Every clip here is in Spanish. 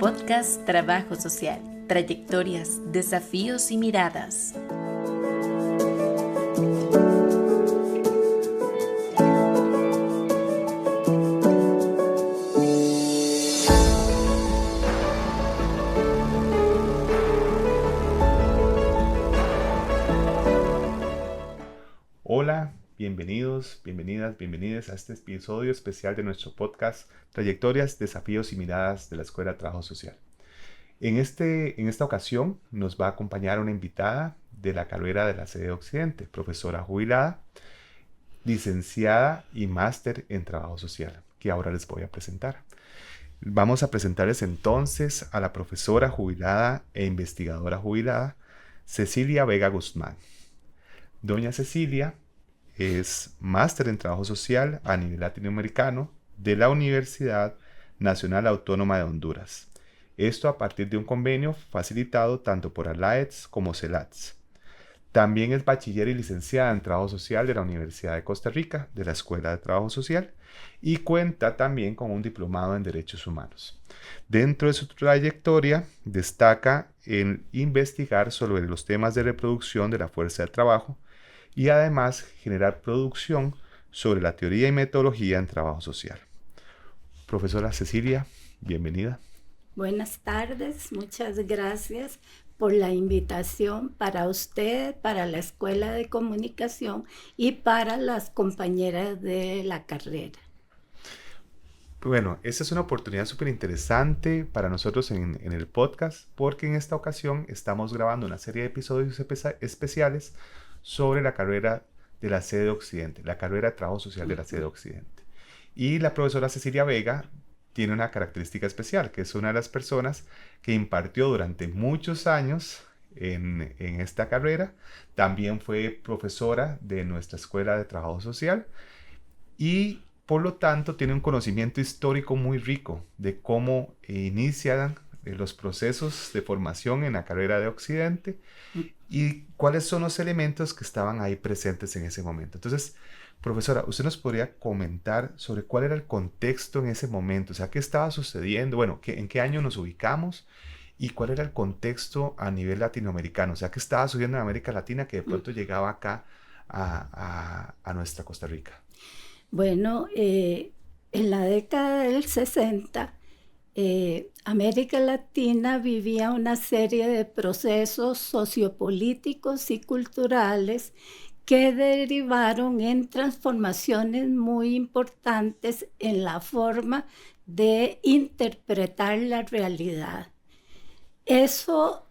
Podcast Trabajo Social, trayectorias, desafíos y miradas. Hola, bienvenidos, bienvenidas a este episodio especial de nuestro podcast Trayectorias, Desafíos y Miradas de la Escuela de Trabajo Social. En esta ocasión nos va a acompañar una invitada de la carrera de la sede Occidente, profesora jubilada, licenciada y máster en Trabajo Social, que ahora les voy a presentar. Vamos a presentarles entonces a la profesora jubilada e investigadora jubilada, Cecilia Vega Guzmán. Doña Cecilia es máster en Trabajo Social a nivel latinoamericano de la Universidad Nacional Autónoma de Honduras. Esto a partir de un convenio facilitado tanto por ALAETS como CELATS. También es bachiller y licenciada en Trabajo Social de la Universidad de Costa Rica, de la Escuela de Trabajo Social, y cuenta también con un diplomado en Derechos Humanos. Dentro de su trayectoria destaca en investigar sobre los temas de reproducción de la fuerza de trabajo, y además generar producción sobre la teoría y metodología en trabajo social. Profesora Cecilia, bienvenida. Buenas tardes, muchas gracias por la invitación para usted, para la Escuela de Comunicación y para las compañeras de la carrera. Bueno, esta es una oportunidad súper interesante para nosotros en el podcast, porque en esta ocasión estamos grabando una serie de episodios especiales sobre la carrera de la sede Occidente, la carrera de Trabajo Social de la sede Occidente. Y la profesora Cecilia Vega tiene una característica especial, que es una de las personas que impartió durante muchos años en esta carrera. También fue profesora de nuestra Escuela de Trabajo Social y por lo tanto tiene un conocimiento histórico muy rico de cómo inician los procesos de formación en la carrera de Occidente y cuáles son los elementos que estaban ahí presentes en ese momento. Entonces, profesora, ¿usted nos podría comentar sobre cuál era el contexto en ese momento? O sea, ¿qué estaba sucediendo? Bueno, ¿en qué año nos ubicamos? ¿Y cuál era el contexto a nivel latinoamericano? O sea, ¿qué estaba sucediendo en América Latina que de pronto llegaba acá a nuestra Costa Rica? Bueno, en la década del 60, América Latina vivía una serie de procesos sociopolíticos y culturales que derivaron en transformaciones muy importantes en la forma de interpretar la realidad. Eso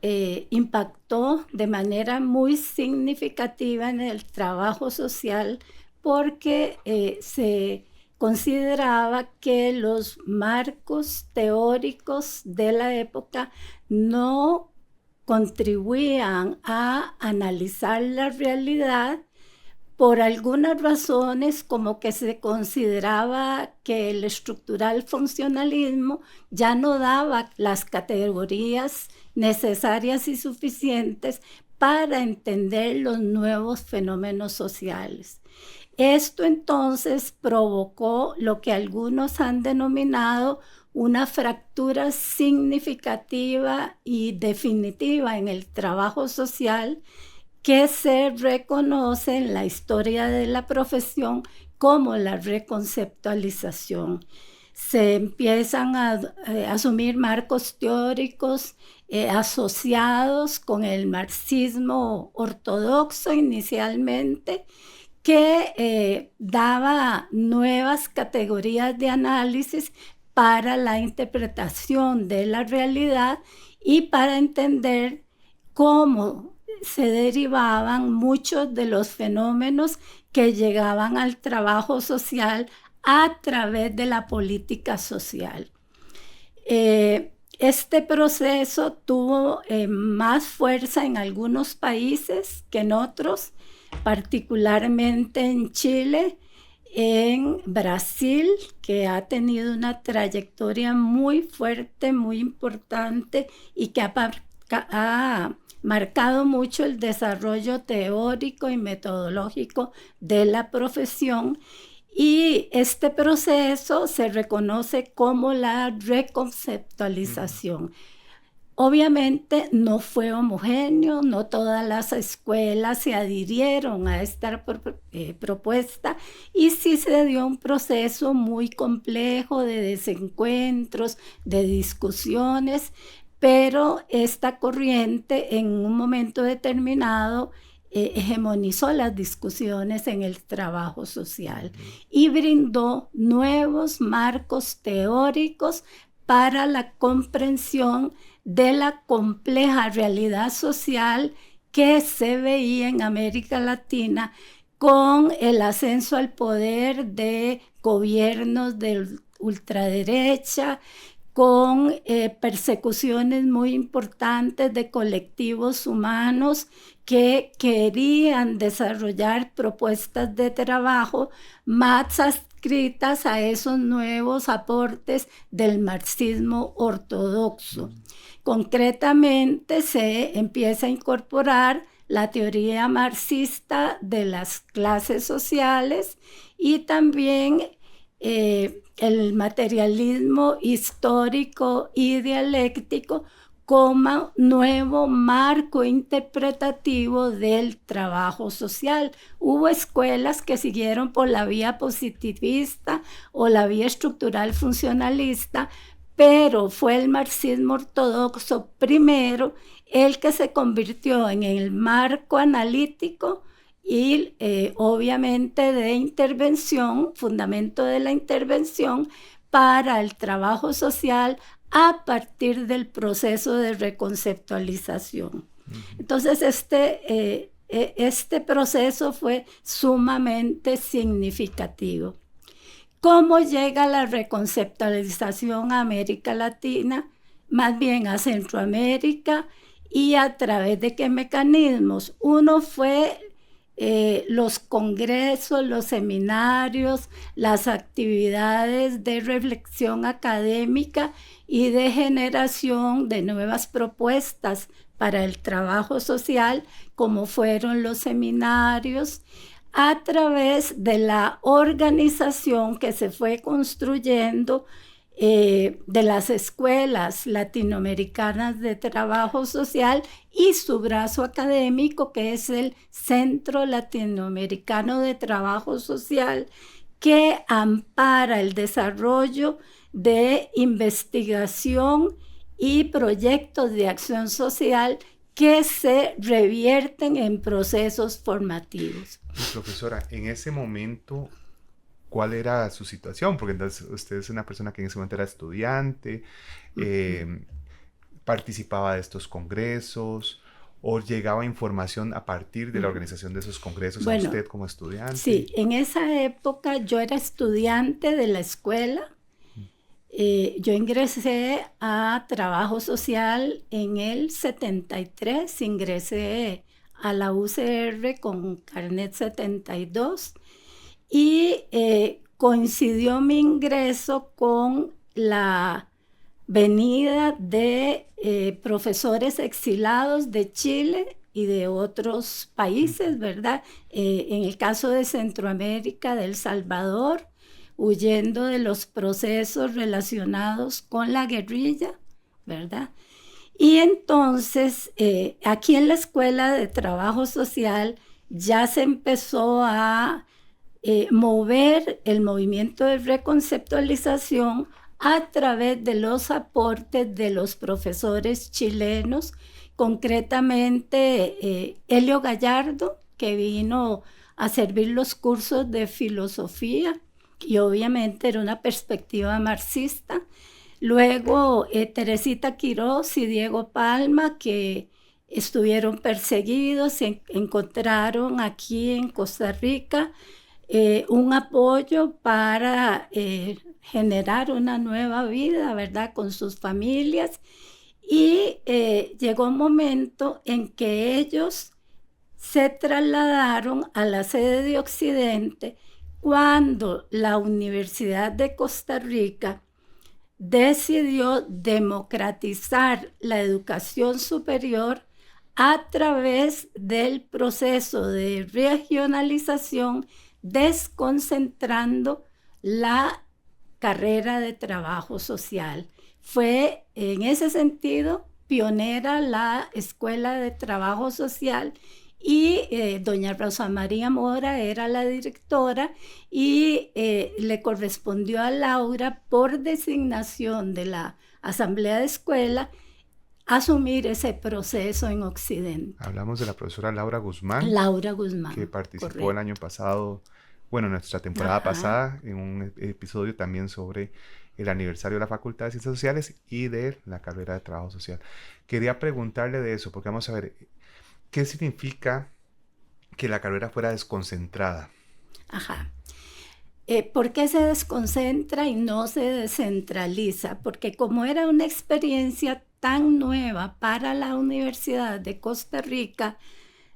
impactó de manera muy significativa en el trabajo social porque se consideraba que los marcos teóricos de la época no contribuían a analizar la realidad por algunas razones, como que se consideraba que el estructural funcionalismo ya no daba las categorías necesarias y suficientes para entender los nuevos fenómenos sociales. Esto entonces provocó lo que algunos han denominado una fractura significativa y definitiva en el trabajo social que se reconoce en la historia de la profesión como la reconceptualización. Se empiezan a asumir marcos teóricos asociados con el marxismo ortodoxo inicialmente, que daba nuevas categorías de análisis para la interpretación de la realidad y para entender cómo se derivaban muchos de los fenómenos que llegaban al trabajo social a través de la política social. Este proceso tuvo más fuerza en algunos países que en otros, particularmente en Chile, en Brasil, que ha tenido una trayectoria muy fuerte, muy importante y que ha marcado mucho el desarrollo teórico y metodológico de la profesión, Y este proceso se reconoce como la reconceptualización. Obviamente no fue homogéneo, no todas las escuelas se adhirieron a esta propuesta, y sí se dio un proceso muy complejo de desencuentros, de discusiones, pero esta corriente en un momento determinado hegemonizó las discusiones en el trabajo social y brindó nuevos marcos teóricos para la comprensión de la compleja realidad social que se veía en América Latina con el ascenso al poder de gobiernos de ultraderecha, con persecuciones muy importantes de colectivos humanos que querían desarrollar propuestas de trabajo más adscritas a esos nuevos aportes del marxismo ortodoxo. Concretamente se empieza a incorporar la teoría marxista de las clases sociales y también el materialismo histórico y dialéctico como nuevo marco interpretativo del trabajo social. Hubo escuelas que siguieron por la vía positivista o la vía estructural funcionalista, pero fue el marxismo ortodoxo primero el que se convirtió en el marco analítico y obviamente de intervención, fundamento de la intervención para el trabajo social a partir del proceso de reconceptualización. Entonces este proceso fue sumamente significativo. ¿Cómo llega la reconceptualización a América Latina? Más bien a Centroamérica, y a través de qué mecanismos. Uno fue los congresos, los seminarios, las actividades de reflexión académica y de generación de nuevas propuestas para el trabajo social, como fueron los seminarios, a través de la organización que se fue construyendo de las escuelas latinoamericanas de trabajo social y su brazo académico, que es el Centro Latinoamericano de Trabajo Social, que ampara el desarrollo de investigación y proyectos de acción social que se revierten en procesos formativos. Profesora, en ese momento, ¿cuál era su situación? Porque entonces usted es una persona que en ese momento era estudiante, participaba de estos congresos, o llegaba información a partir de la organización de esos congresos a usted como estudiante. Sí, en esa época yo era estudiante de la escuela. Yo ingresé a trabajo social en el 73, ingresé a la UCR con carnet 72 y coincidió mi ingreso con la venida de profesores exilados de Chile y de otros países, ¿verdad? En el caso de Centroamérica, de El Salvador, huyendo de los procesos relacionados con la guerrilla, ¿verdad? Y entonces, aquí en la Escuela de Trabajo Social ya se empezó a mover el movimiento de reconceptualización a través de los aportes de los profesores chilenos, concretamente Helio Gallardo, que vino a servir los cursos de filosofía, y obviamente era una perspectiva marxista. Luego Teresita Quiroz y Diego Palma, que estuvieron perseguidos, se encontraron aquí en Costa Rica un apoyo para generar una nueva vida, ¿verdad?, con sus familias. Y llegó un momento en que ellos se trasladaron a la sede de Occidente cuando la Universidad de Costa Rica decidió democratizar la educación superior a través del proceso de regionalización desconcentrando la carrera de trabajo social. Fue en ese sentido pionera la Escuela de Trabajo Social y doña Rosa María Mora era la directora y le correspondió a Laura por designación de la Asamblea de Escuela asumir ese proceso en Occidente. Hablamos de la profesora Laura Guzmán. Laura Guzmán. Que participó correcto. el año pasado, bueno, nuestra temporada pasada, en un episodio también sobre el aniversario de la Facultad de Ciencias Sociales y de la carrera de Trabajo Social. Quería preguntarle de eso, porque vamos a ver, ¿qué significa que la carrera fuera desconcentrada? Ajá. ¿Por qué se desconcentra y no se descentraliza? Porque como era una experiencia tan nueva para la Universidad de Costa Rica,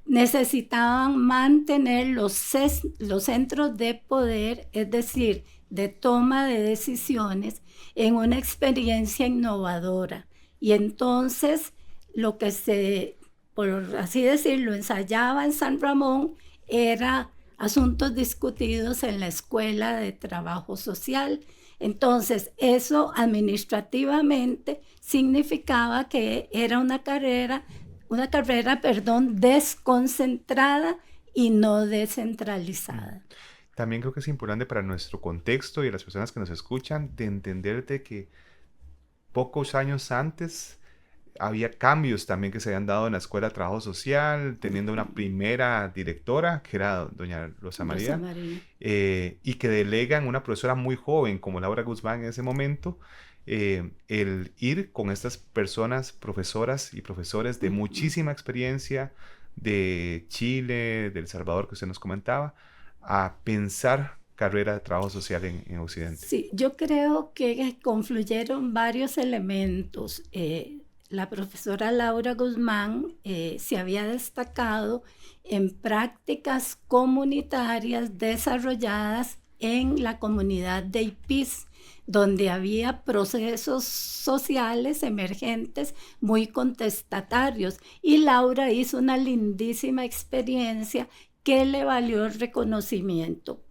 necesitaban mantener los centros de poder, es decir, de toma de decisiones, en una experiencia innovadora. Y entonces lo que se, por así decirlo, ensayaba en San Ramón era asuntos discutidos en la Escuela de Trabajo Social. Entonces, eso administrativamente significaba que era una carrera, desconcentrada y no descentralizada. También creo que es importante para nuestro contexto y las personas que nos escuchan de entenderte que pocos años antes había cambios también que se habían dado en la Escuela de Trabajo Social, teniendo una primera directora, que era doña Rosa María, y que delegan una profesora muy joven como Laura Guzmán en ese momento, el ir con estas personas, profesoras y profesores de muchísima experiencia de Chile, de El Salvador, que usted nos comentaba, a pensar carrera de trabajo social en Occidente. Sí, yo creo que confluyeron varios elementos. La profesora Laura Guzmán se había destacado en prácticas comunitarias desarrolladas en la comunidad de Ipis, donde había procesos sociales emergentes muy contestatarios. Y Laura hizo una lindísima experiencia que le valió el reconocimiento.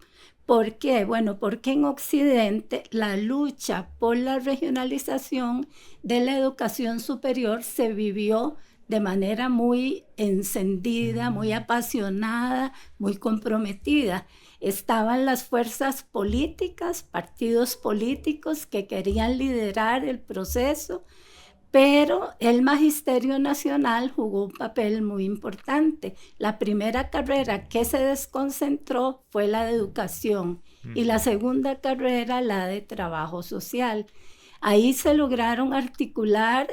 ¿Por qué? Bueno, porque en Occidente la lucha por la regionalización de la educación superior se vivió de manera muy encendida, muy apasionada, muy comprometida. Estaban las fuerzas políticas, partidos políticos que querían liderar el proceso, pero el Magisterio Nacional jugó un papel muy importante. La primera carrera que se desconcentró fue la de educación y la segunda carrera la de trabajo social. Ahí se lograron articular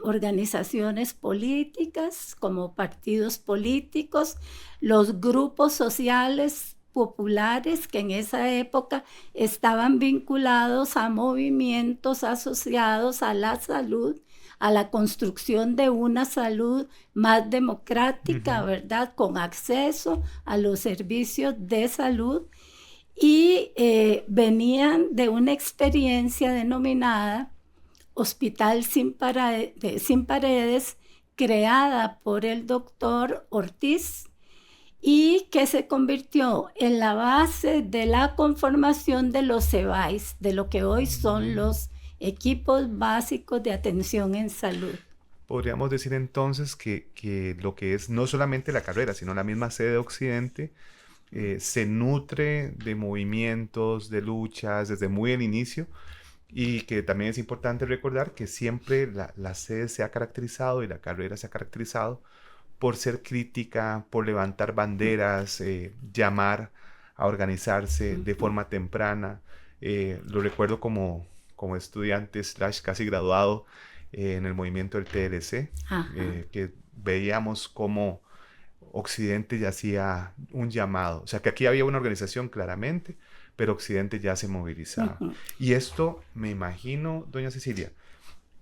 organizaciones políticas como partidos políticos, los grupos sociales populares que en esa época estaban vinculados a movimientos asociados a la salud, a la construcción de una salud más democrática, ¿verdad? Con acceso a los servicios de salud y venían de una experiencia denominada Hospital Sin Paredes, creada por el doctor Ortiz y que se convirtió en la base de la conformación de los CEBAIS, de lo que hoy son los equipos básicos de atención en salud. Podríamos decir entonces que lo que es no solamente la carrera, sino la misma sede de Occidente, se nutre de movimientos, de luchas desde muy el inicio, y que también es importante recordar que siempre la sede se ha caracterizado y la carrera se ha caracterizado por ser crítica, por levantar banderas, llamar a organizarse de forma temprana. Lo recuerdo como estudiante / casi graduado en el movimiento del TLC, que veíamos cómo Occidente ya hacía un llamado. O sea, que aquí había una organización claramente, pero Occidente ya se movilizaba. Y esto, me imagino, doña Cecilia,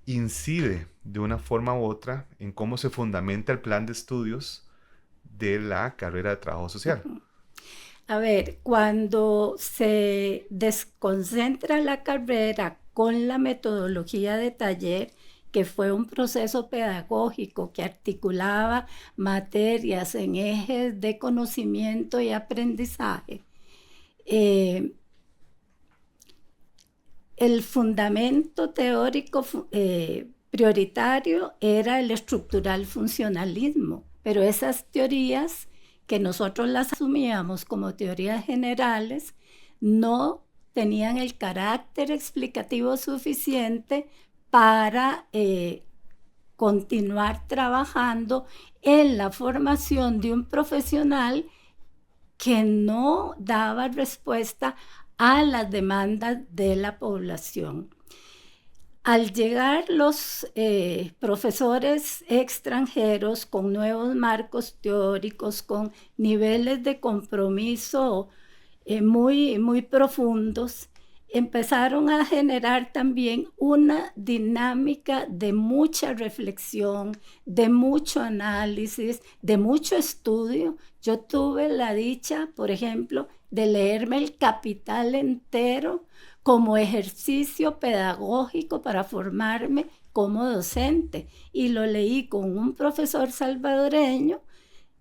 incide de una forma u otra en cómo se fundamenta el plan de estudios de la carrera de trabajo social. A ver, cuando se desconcentra la carrera con la metodología de taller, que fue un proceso pedagógico que articulaba materias en ejes de conocimiento y aprendizaje, el fundamento teórico prioritario era el estructural funcionalismo, pero esas teorías que nosotros las asumíamos como teorías generales no tenían el carácter explicativo suficiente para continuar trabajando en la formación de un profesional que no daba respuesta a las demandas de la población. Al llegar los profesores extranjeros con nuevos marcos teóricos, con niveles de compromiso muy, muy profundos, empezaron a generar también una dinámica de mucha reflexión, de mucho análisis, de mucho estudio. Yo tuve la dicha, por ejemplo, de leerme El Capital entero como ejercicio pedagógico para formarme como docente. Y lo leí con un profesor salvadoreño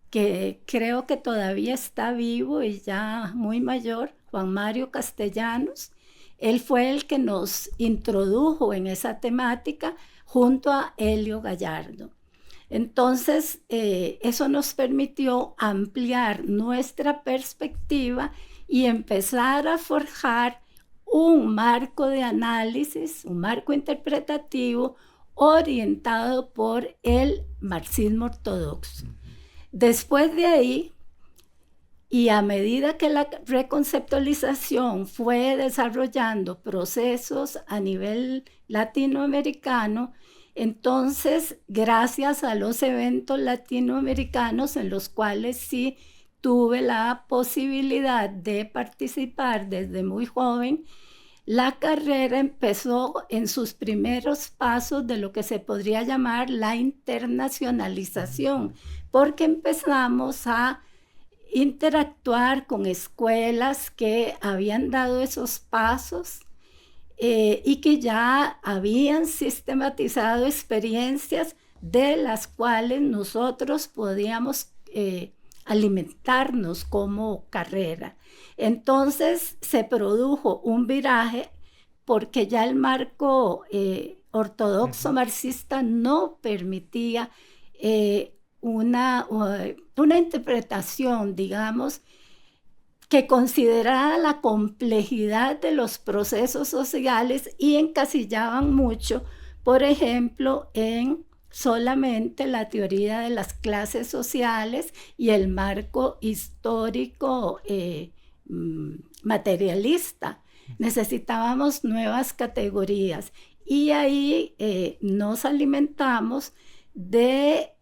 que creo que todavía está vivo y ya muy mayor, Juan Mario Castellanos. Él fue el que nos introdujo en esa temática junto a Helio Gallardo. Entonces, eso nos permitió ampliar nuestra perspectiva y empezar a forjar un marco de análisis, un marco interpretativo orientado por el marxismo ortodoxo. Después de ahí, y a medida que la reconceptualización fue desarrollando procesos a nivel latinoamericano, entonces, gracias a los eventos latinoamericanos en los cuales sí tuve la posibilidad de participar desde muy joven, la carrera empezó en sus primeros pasos de lo que se podría llamar la internacionalización, porque empezamos a interactuar con escuelas que habían dado esos pasos y que ya habían sistematizado experiencias de las cuales nosotros podíamos alimentarnos como carrera. Entonces se produjo un viraje porque ya el marco ortodoxo marxista no permitía una interpretación, digamos, que considerara la complejidad de los procesos sociales y encasillaban mucho, por ejemplo, en solamente la teoría de las clases sociales y el marco histórico materialista. Necesitábamos nuevas categorías y ahí nos alimentamos de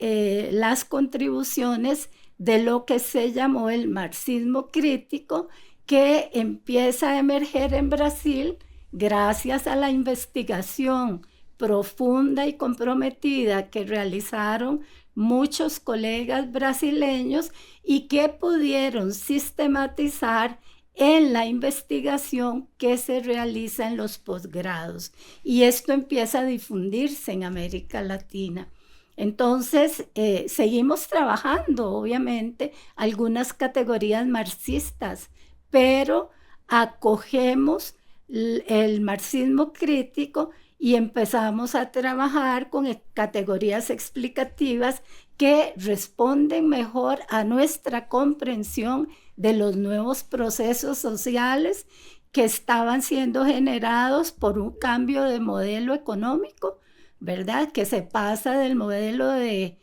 las contribuciones de lo que se llamó el marxismo crítico, que empieza a emerger en Brasil gracias a la investigación profunda y comprometida que realizaron muchos colegas brasileños y que pudieron sistematizar en la investigación que se realiza en los posgrados. Y esto empieza a difundirse en América Latina. Entonces, seguimos trabajando, obviamente, algunas categorías marxistas, pero acogemos el marxismo crítico y empezamos a trabajar con categorías explicativas que responden mejor a nuestra comprensión de los nuevos procesos sociales que estaban siendo generados por un cambio de modelo económico, ¿verdad? Que se pasa del modelo de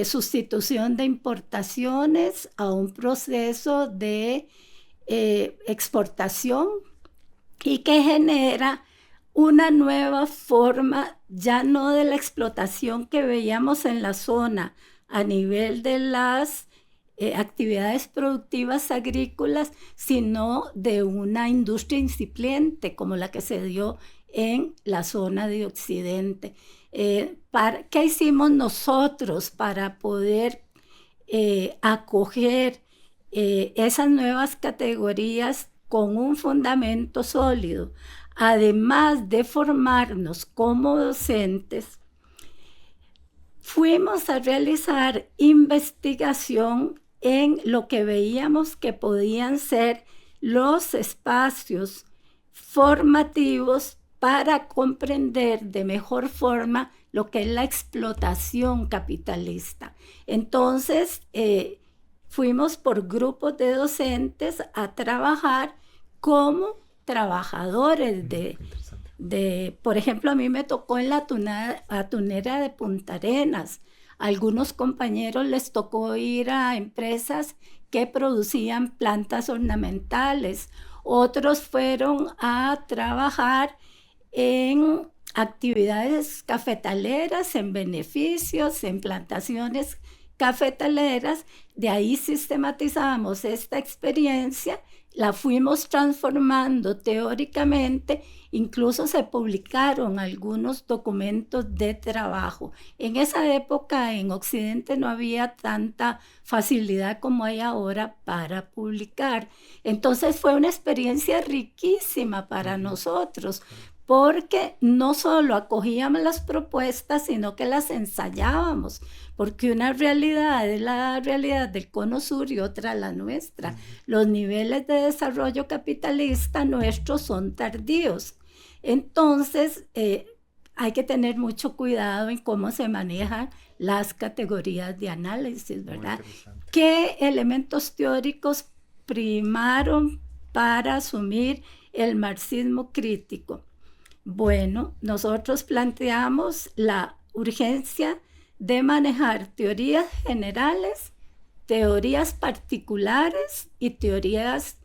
sustitución de importaciones a un proceso de exportación y que genera una nueva forma, ya no de la explotación que veíamos en la zona a nivel de las actividades productivas agrícolas, sino de una industria incipiente como la que se dio en la zona de Occidente. ¿Qué hicimos nosotros para poder acoger esas nuevas categorías con un fundamento sólido? Además de formarnos como docentes, fuimos a realizar investigación en lo que veíamos que podían ser los espacios formativos para comprender de mejor forma lo que es la explotación capitalista. Entonces, fuimos por grupos de docentes a trabajar como trabajadores por ejemplo, a mí me tocó en la atunera de Punta Arenas. A algunos compañeros les tocó ir a empresas que producían plantas ornamentales. Otros fueron a trabajar en actividades cafetaleras, en beneficios, en plantaciones cafetaleras. De ahí sistematizamos esta experiencia, la fuimos transformando teóricamente, incluso se publicaron algunos documentos de trabajo. En esa época en Occidente no había tanta facilidad como hay ahora para publicar. Entonces fue una experiencia riquísima para nosotros, porque no solo acogíamos las propuestas, sino que las ensayábamos, porque una realidad es la realidad del Cono Sur y otra la nuestra. Los niveles de desarrollo capitalista nuestros son tardíos. Entonces, hay que tener mucho cuidado en cómo se manejan las categorías de análisis, ¿verdad? ¿Qué elementos teóricos primaron para asumir el marxismo crítico? Bueno, nosotros planteamos la urgencia de manejar teorías generales, teorías particulares y teorías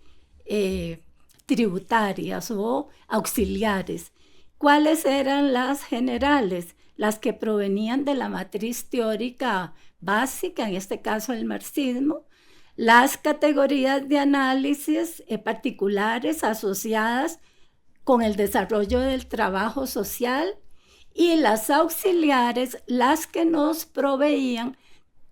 tributarias o auxiliares. ¿Cuáles eran las generales? Las que provenían de la matriz teórica básica, en este caso el marxismo. Las categorías de análisis particulares asociadas con el desarrollo del trabajo social, y las auxiliares, las que nos proveían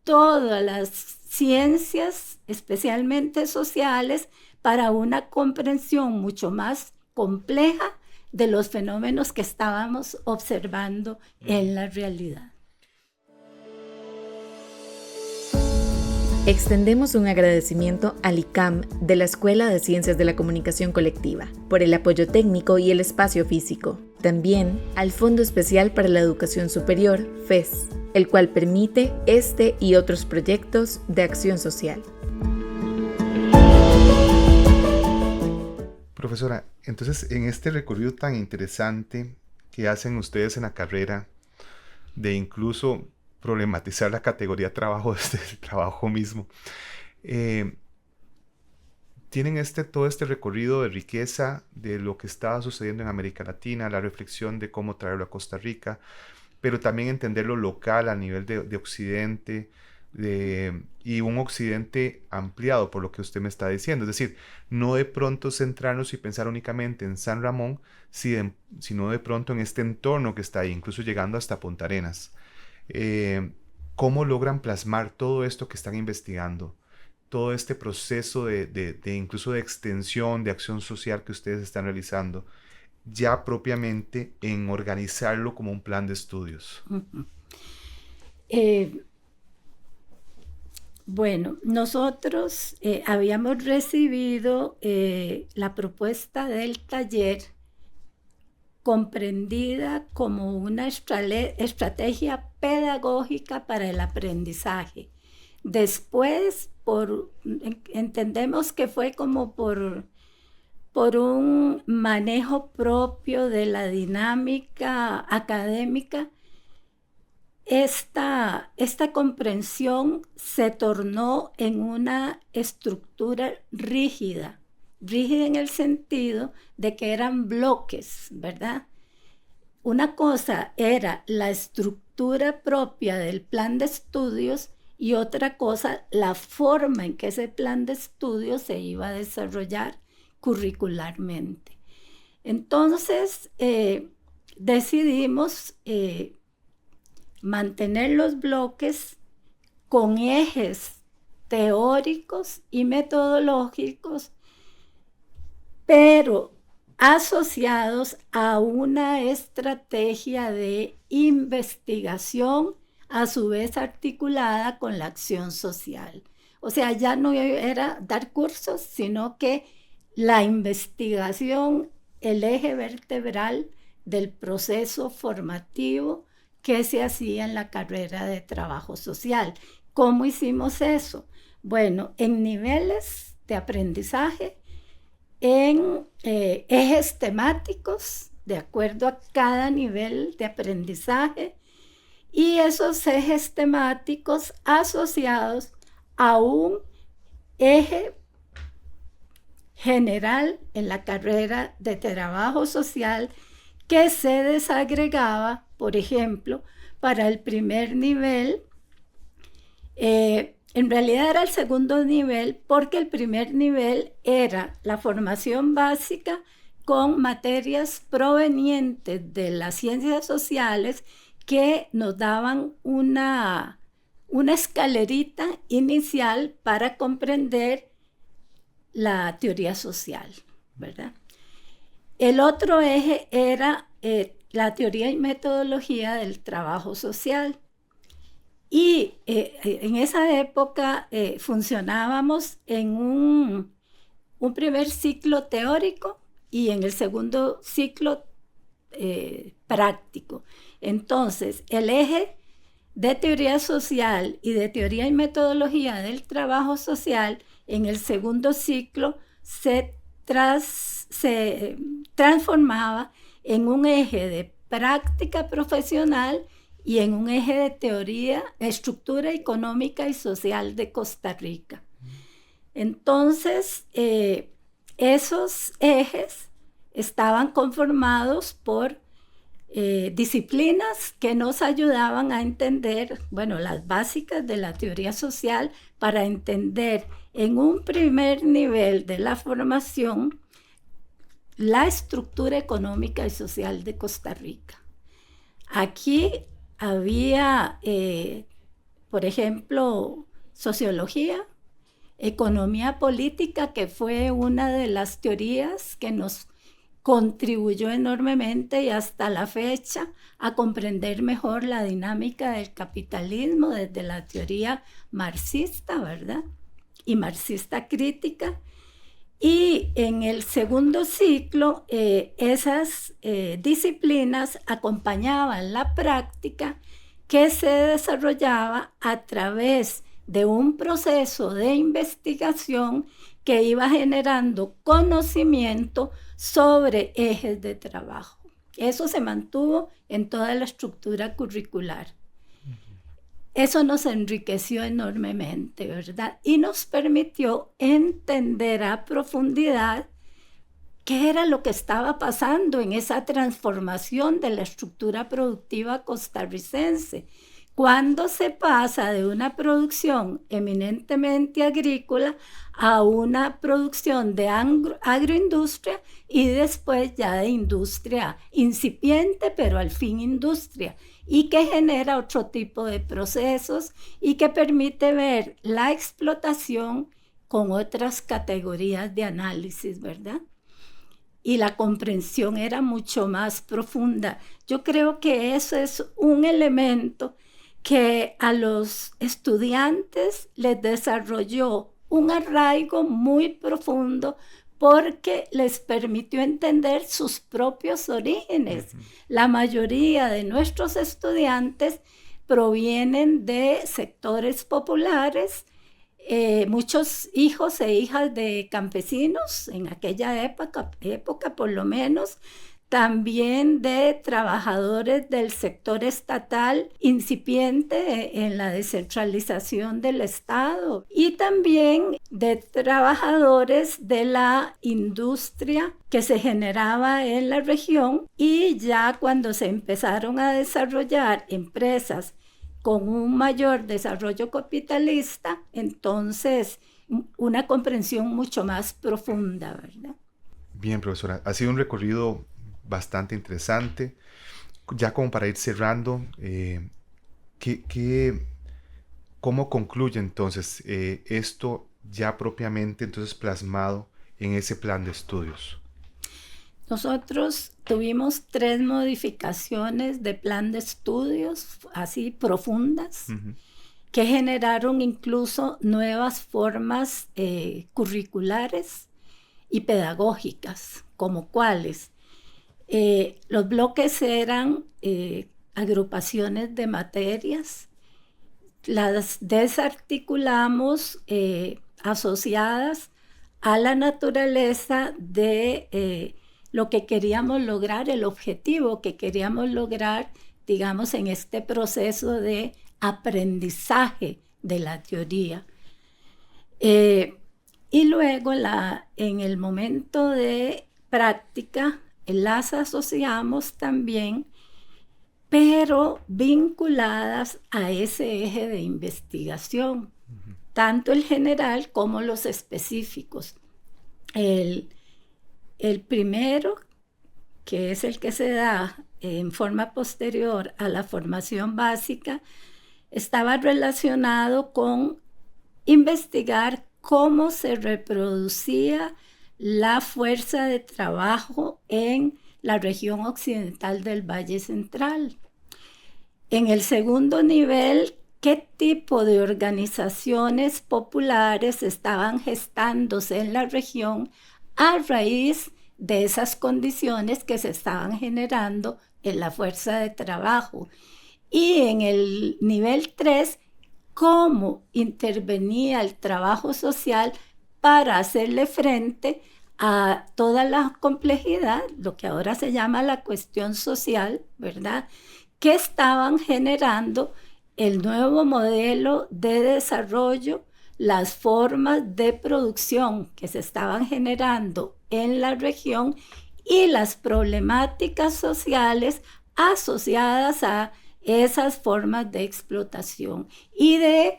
todas las ciencias, especialmente sociales, para una comprensión mucho más compleja de los fenómenos que estábamos observando en la realidad. Extendemos un agradecimiento al ICAM de la Escuela de Ciencias de la Comunicación Colectiva por el apoyo técnico y el espacio físico. También al Fondo Especial para la Educación Superior, FES, el cual permite este y otros proyectos de acción social. Profesora, entonces en este recorrido tan interesante que hacen ustedes en la carrera, de incluso problematizar la categoría trabajo desde el trabajo mismo, tienen todo este recorrido de riqueza de lo que estaba sucediendo en América Latina, la reflexión de cómo traerlo a Costa Rica, pero también entender lo local a nivel de Occidente, y un Occidente ampliado por lo que usted me está diciendo. Es decir, no de pronto centrarnos y pensar únicamente en San Ramón, sino de pronto en este entorno que está ahí, incluso llegando hasta Punta Arenas. ¿Cómo logran plasmar todo esto que están investigando? Todo este proceso de incluso de extensión, de acción social que ustedes están realizando, ya propiamente en organizarlo como un plan de estudios. Bueno, nosotros habíamos recibido la propuesta del taller comprendida como una estrategia pedagógica para el aprendizaje. Después, entendemos que fue como por un manejo propio de la dinámica académica. Esta comprensión se tornó en una estructura rígida en el sentido de que eran bloques, ¿verdad? Una cosa era la estructura propia del plan de estudios y otra cosa la forma en que ese plan de estudios se iba a desarrollar curricularmente. Entonces, decidimos mantener los bloques con ejes teóricos y metodológicos, pero asociados a una estrategia de investigación, a su vez articulada con la acción social. O sea, ya no era dar cursos, sino que la investigación el eje vertebral del proceso formativo que se hacía en la carrera de trabajo social. ¿Cómo hicimos eso? Bueno, en niveles de aprendizaje, en ejes temáticos, de acuerdo a cada nivel de aprendizaje, y esos ejes temáticos asociados a un eje general en la carrera de trabajo social que se desagregaba, por ejemplo, para el primer nivel. En realidad era el segundo nivel, porque el primer nivel era la formación básica con materias provenientes de las ciencias sociales que nos daban una escalerita inicial para comprender la teoría social, ¿verdad? El otro eje era la teoría y metodología del trabajo social. Y en esa época funcionábamos en un primer ciclo teórico y en el segundo ciclo práctico. Entonces, el eje de teoría social y de teoría y metodología del trabajo social en el segundo ciclo se transformaba en un eje de práctica profesional y en un eje de teoría, estructura económica y social de Costa Rica. Entonces, esos ejes estaban conformados por disciplinas que nos ayudaban a entender, bueno, las básicas de la teoría social para entender en un primer nivel de la formación la estructura económica y social de Costa Rica. Aquí había, por ejemplo, sociología, economía política, que fue una de las teorías que nos contribuyó enormemente y hasta la fecha a comprender mejor la dinámica del capitalismo desde la teoría marxista, ¿verdad? Y marxista crítica. Y en el segundo ciclo, esas disciplinas acompañaban la práctica que se desarrollaba a través de un proceso de investigación que iba generando conocimiento sobre ejes de trabajo. Eso se mantuvo en toda la estructura curricular. Eso nos enriqueció enormemente, ¿verdad? Y nos permitió entender a profundidad qué era lo que estaba pasando en esa transformación de la estructura productiva costarricense. Cuando se pasa de una producción eminentemente agrícola a una producción de agroindustria y después ya de industria incipiente, pero al fin industria, y que genera otro tipo de procesos y que permite ver la explotación con otras categorías de análisis, ¿verdad? Y la comprensión era mucho más profunda. Yo creo que eso es un elemento que a los estudiantes les desarrolló un arraigo muy profundo porque les permitió entender sus propios orígenes. La mayoría de nuestros estudiantes provienen de sectores populares, muchos hijos e hijas de campesinos en aquella época por lo menos, también de trabajadores del sector estatal incipiente en la descentralización del Estado y también de trabajadores de la industria que se generaba en la región, y ya cuando se empezaron a desarrollar empresas con un mayor desarrollo capitalista, entonces una comprensión mucho más profunda, ¿verdad? Bien, profesora, ha sido un recorrido bastante interesante. Ya como para ir cerrando, ¿cómo concluye entonces esto ya propiamente entonces plasmado en ese plan de estudios? Nosotros tuvimos 3 modificaciones de plan de estudios así profundas, que generaron incluso nuevas formas curriculares y pedagógicas, como cuáles. Los bloques eran agrupaciones de materias, las desarticulamos asociadas a la naturaleza de lo que queríamos lograr, el objetivo que queríamos lograr, digamos, en este proceso de aprendizaje de la teoría. Y luego en el momento de práctica las asociamos también, pero vinculadas a ese eje de investigación, tanto el general como los específicos. El primero, que es el que se da en forma posterior a la formación básica, estaba relacionado con investigar cómo se reproducía la fuerza de trabajo en la región occidental del Valle Central. En el segundo nivel, ¿qué tipo de organizaciones populares estaban gestándose en la región a raíz de esas condiciones que se estaban generando en la fuerza de trabajo? Y en el nivel 3, ¿cómo intervenía el trabajo social para hacerle frente a toda la complejidad, lo que ahora se llama la cuestión social, ¿verdad?, que estaban generando el nuevo modelo de desarrollo, las formas de producción que se estaban generando en la región y las problemáticas sociales asociadas a esas formas de explotación y de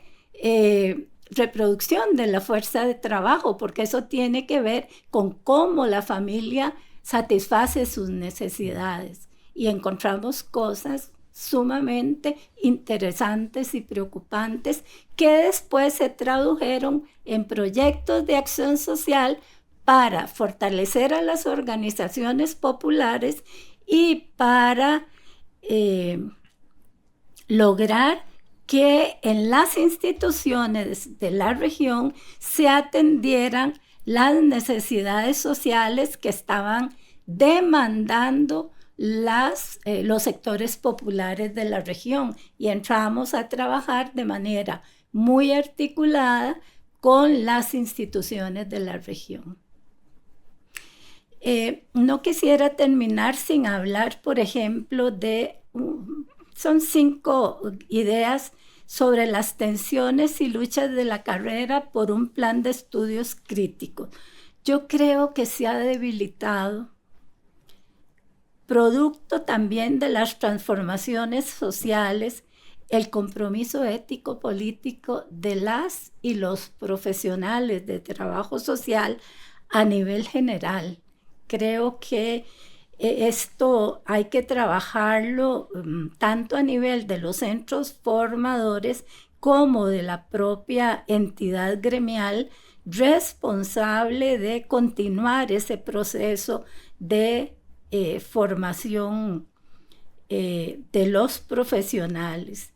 reproducción de la fuerza de trabajo, porque eso tiene que ver con cómo la familia satisface sus necesidades. Y encontramos cosas sumamente interesantes y preocupantes que después se tradujeron en proyectos de acción social para fortalecer a las organizaciones populares y para lograr que en las instituciones de la región se atendieran las necesidades sociales que estaban demandando los sectores populares de la región, y entramos a trabajar de manera muy articulada con las instituciones de la región. No quisiera terminar sin hablar, por ejemplo, son 5 ideas sobre las tensiones y luchas de la carrera por un plan de estudios críticos. Yo creo que se ha debilitado, producto también de las transformaciones sociales, el compromiso ético-político de las y los profesionales de trabajo social a nivel general. Creo que esto hay que trabajarlo tanto a nivel de los centros formadores como de la propia entidad gremial responsable de continuar ese proceso de formación de los profesionales.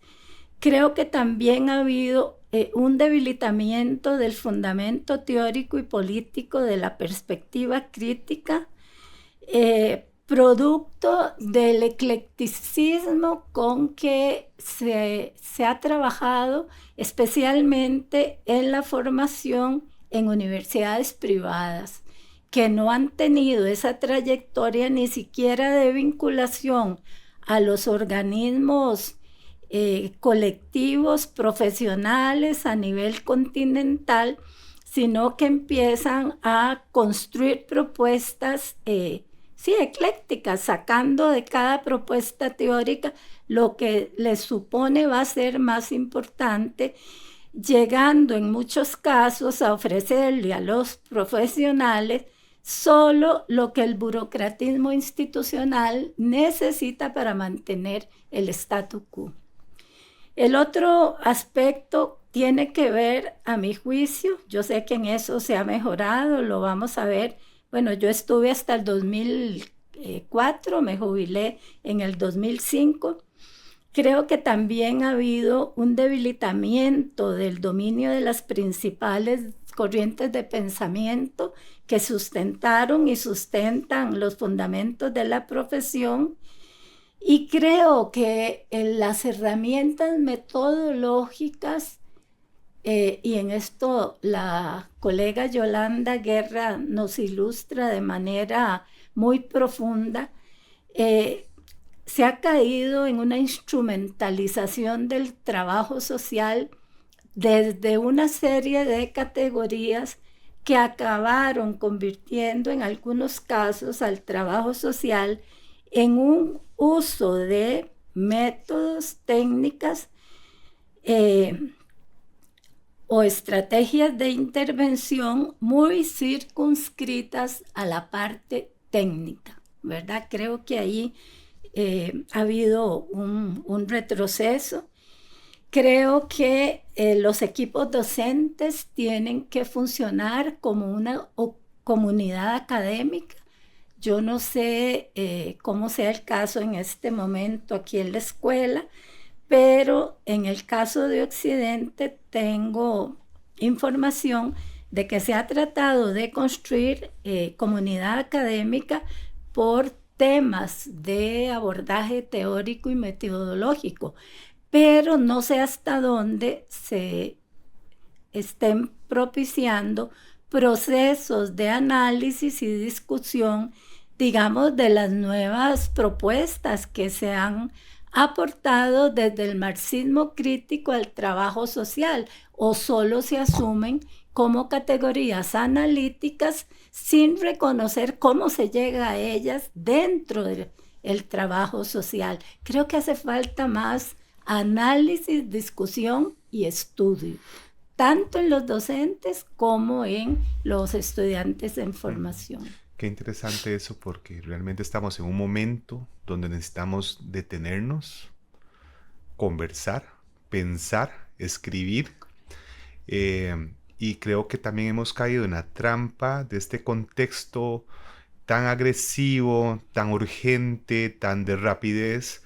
Creo que también ha habido un debilitamiento del fundamento teórico y político de la perspectiva crítica, producto del eclecticismo con que se ha trabajado, especialmente en la formación en universidades privadas, que no han tenido esa trayectoria ni siquiera de vinculación a los organismos colectivos, profesionales a nivel continental, sino que empiezan a construir propuestas eclécticas, sacando de cada propuesta teórica lo que les supone va a ser más importante, llegando en muchos casos a ofrecerle a los profesionales solo lo que el burocratismo institucional necesita para mantener el statu quo. El otro aspecto tiene que ver, a mi juicio, yo sé que en eso se ha mejorado, lo vamos a ver. Bueno, yo estuve hasta el 2004, me jubilé en el 2005. Creo que también ha habido un debilitamiento del dominio de las principales corrientes de pensamiento que sustentaron y sustentan los fundamentos de la profesión. Y creo que las herramientas metodológicas, y en esto la colega Yolanda Guerra nos ilustra de manera muy profunda, se ha caído en una instrumentalización del trabajo social desde una serie de categorías que acabaron convirtiendo en algunos casos al trabajo social en un uso de métodos, técnicas o estrategias de intervención muy circunscritas a la parte técnica, ¿verdad? Creo que ahí ha habido un retroceso. Creo que los equipos docentes tienen que funcionar como una comunidad académica. Yo no sé cómo sea el caso en este momento aquí en la escuela, pero en el caso de Occidente tengo información de que se ha tratado de construir comunidad académica por temas de abordaje teórico y metodológico, pero no sé hasta dónde se estén propiciando procesos de análisis y discusión, digamos, de las nuevas propuestas que se han aportado desde el marxismo crítico al trabajo social, o solo se asumen como categorías analíticas sin reconocer cómo se llega a ellas dentro del trabajo social. Creo que hace falta más análisis, discusión y estudio, tanto en los docentes como en los estudiantes en formación. Qué interesante eso, porque realmente estamos en un momento donde necesitamos detenernos, conversar, pensar, escribir, y creo que también hemos caído en la trampa de este contexto tan agresivo, tan urgente, tan de rapidez,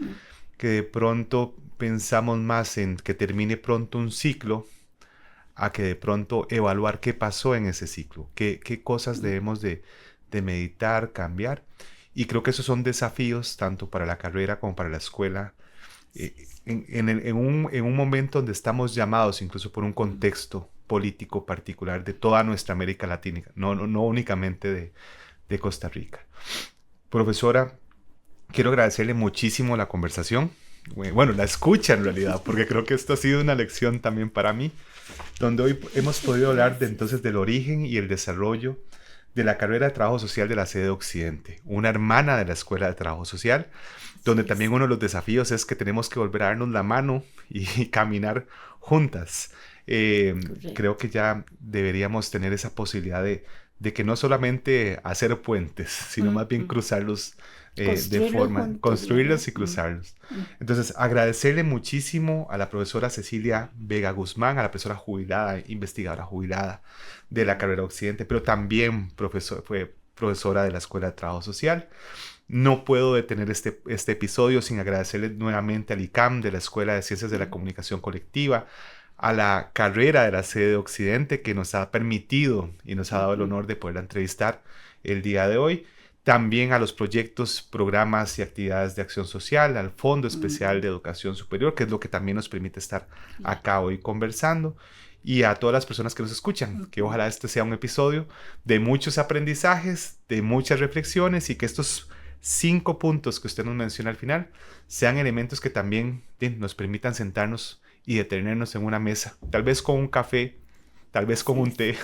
que de pronto pensamos más en que termine pronto un ciclo a que de pronto evaluar qué pasó en ese ciclo, qué cosas debemos de meditar, cambiar. Y creo que esos son desafíos tanto para la carrera como para la escuela, en un momento donde estamos llamados incluso por un contexto político particular de toda nuestra América Latina, no únicamente de Costa Rica. Profesora, quiero agradecerle muchísimo la conversación, bueno, la escucha en realidad, porque creo que esto ha sido una lección también para mí, donde hoy hemos podido hablar entonces del origen y el desarrollo de la carrera de Trabajo Social de la sede Occidente, una hermana de la Escuela de Trabajo Social, donde también uno de los desafíos es que tenemos que volver a darnos la mano y caminar juntas. Creo que ya deberíamos tener esa posibilidad de que no solamente hacer puentes, sino más bien cruzarlos de forma, construirlos y cruzarlos. Entonces, agradecerle muchísimo a la profesora Cecilia Vega Guzmán, a la profesora jubilada, investigadora jubilada de la carrera Occidente, pero también fue profesora de la Escuela de Trabajo Social. No puedo detener este episodio sin agradecerle nuevamente al ICAM de la Escuela de Ciencias de la Comunicación Colectiva, a la carrera de la sede Occidente que nos ha permitido y nos ha dado el honor de poderla entrevistar el día de hoy. También a los proyectos, programas y actividades de acción social, al Fondo Especial de Educación Superior, que es lo que también nos permite estar acá hoy conversando. Y a todas las personas que nos escuchan, que ojalá este sea un episodio de muchos aprendizajes, de muchas reflexiones, y que estos 5 puntos que usted nos menciona al final sean elementos que también nos permitan sentarnos y detenernos en una mesa, tal vez con un café, tal vez con un té,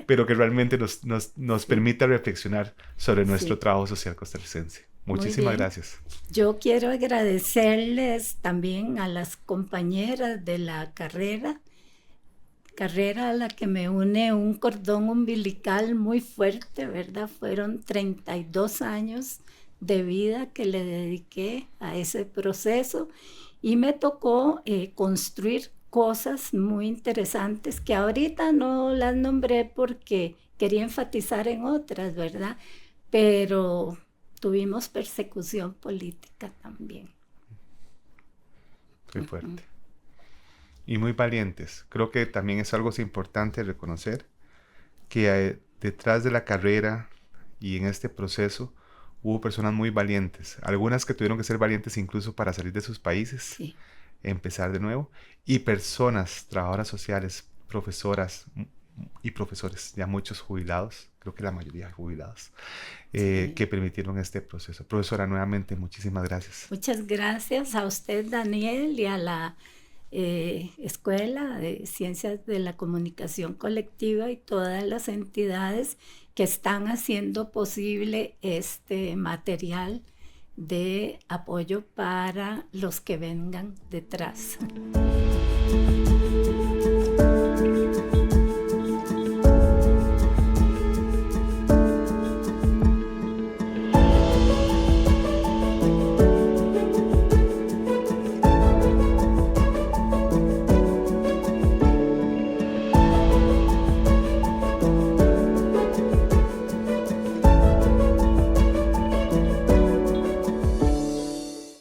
pero que realmente nos permita reflexionar sobre nuestro trabajo social costarricense. Muchísimas gracias. Yo quiero agradecerles también a las compañeras de la carrera a la que me une un cordón umbilical muy fuerte, ¿verdad? Fueron 32 años de vida que le dediqué a ese proceso y me tocó construir cosas muy interesantes que ahorita no las nombré porque quería enfatizar en otras, ¿verdad? Pero tuvimos persecución política también. Muy fuerte. Y muy valientes. Creo que también es algo importante reconocer que detrás de la carrera y en este proceso hubo personas muy valientes, algunas que tuvieron que ser valientes incluso para salir de sus países, Sí. empezar de nuevo, y personas, trabajadoras sociales, profesoras y profesores, ya muchos jubilados, creo que la mayoría jubilados, Sí. que permitieron este proceso. Profesora, nuevamente, muchísimas gracias. Muchas gracias a usted, Daniel, y a la Escuela de Ciencias de la Comunicación Colectiva y todas las entidades que están haciendo posible este material de apoyo para los que vengan detrás.